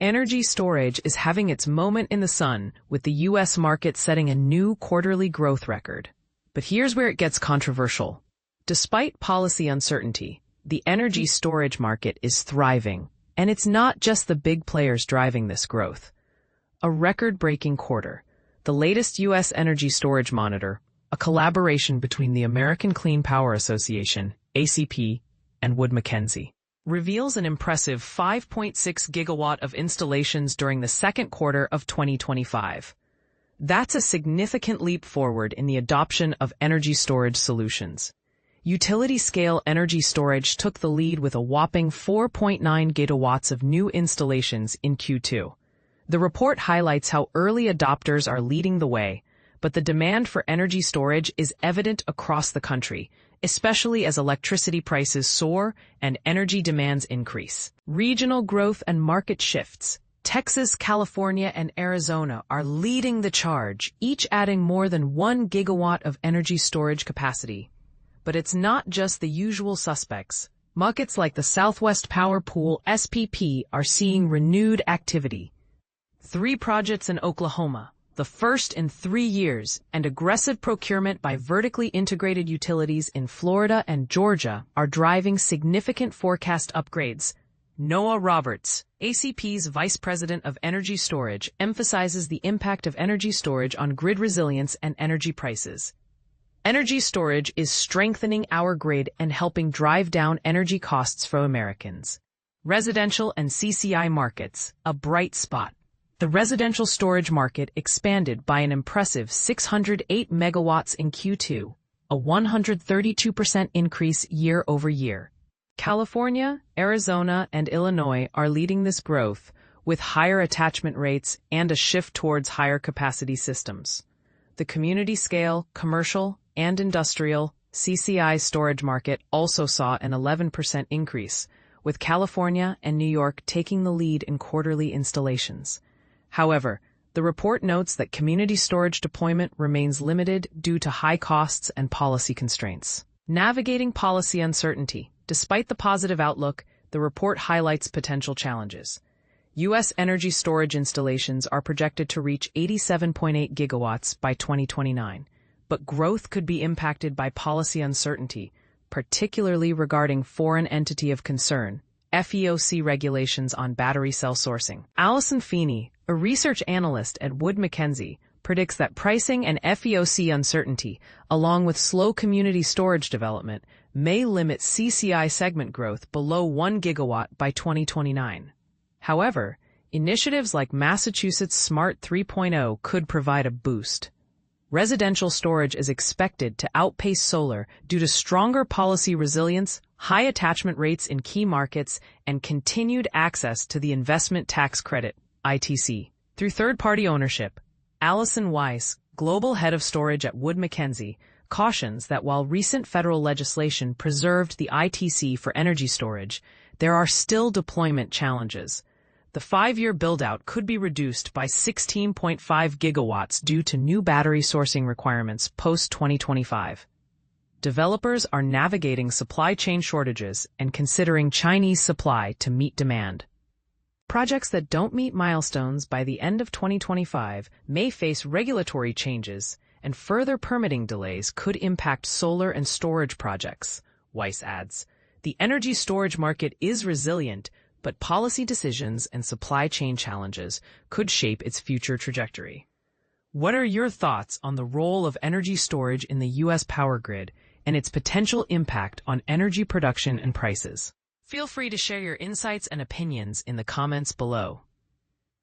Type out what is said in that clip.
Energy storage is having its moment in the sun, with the U.S. market setting a new quarterly growth record. But here's where it gets controversial. Despite policy uncertainty, the energy storage market is thriving, and it's not just the big players driving this growth. A record-breaking quarter. The latest U.S. Energy Storage Monitor, a collaboration between the American Clean Power Association, ACP, and Wood Mackenzie, reveals an impressive 5.6 gigawatt of installations during the second quarter of 2025. That's a significant leap forward in the adoption of energy storage solutions. Utility-scale energy storage took the lead with a whopping 4.9 gigawatts of new installations in Q2. The report highlights how early adopters are leading the way, but the demand for energy storage is evident across the country, especially as electricity prices soar and energy demands increase. Regional growth and market shifts. Texas, California, and Arizona are leading the charge, each adding more than 1 gigawatt of energy storage capacity. But it's not just the usual suspects. Markets like the Southwest Power Pool (SPP) are seeing renewed activity. 3 projects in Oklahoma, the first in 3 years, and aggressive procurement by vertically integrated utilities in Florida and Georgia are driving significant forecast upgrades. Noah Roberts, ACP's Vice President of Energy Storage, emphasizes the impact of energy storage on grid resilience and energy prices. Energy storage is strengthening our grid and helping drive down energy costs for Americans. Residential and CCI markets, a bright spot. The residential storage market expanded by an impressive 608 megawatts in Q2, a 132% increase year over year. California, Arizona, and Illinois are leading this growth, with higher attachment rates and a shift towards higher capacity systems. The community-scale, commercial, and industrial CCI storage market also saw an 11% increase, with California and New York taking the lead in quarterly installations. However, the report notes that community storage deployment remains limited due to high costs and policy constraints. Navigating policy uncertainty. Despite the positive outlook, the report highlights potential challenges. U.S. energy storage installations are projected to reach 87.8 gigawatts by 2029, but growth could be impacted by policy uncertainty, particularly regarding Foreign Entity of Concern, FEOC regulations on battery cell sourcing. Allison Feeney, a research analyst at Wood Mackenzie, predicts that pricing and FEOC uncertainty, along with slow community storage development, may limit CCI segment growth below 1 gigawatt by 2029. However, initiatives like Massachusetts Smart 3.0 could provide a boost. Residential storage is expected to outpace solar due to stronger policy resilience, high attachment rates in key markets, and continued access to the investment tax credit, ITC, through third-party ownership. Allison Weiss, global head of storage at Wood Mackenzie, cautions that while recent federal legislation preserved the ITC for energy storage, there are still deployment challenges. The 5-year build-out could be reduced by 16.5 gigawatts due to new battery sourcing requirements post-2025. Developers are navigating supply chain shortages and considering Chinese supply to meet demand. Projects that don't meet milestones by the end of 2025 may face regulatory changes, and further permitting delays could impact solar and storage projects, Weiss adds. The energy storage market is resilient, but policy decisions and supply chain challenges could shape its future trajectory. What are your thoughts on the role of energy storage in the U.S. power grid and its potential impact on energy production and prices? Feel free to share your insights and opinions in the comments below.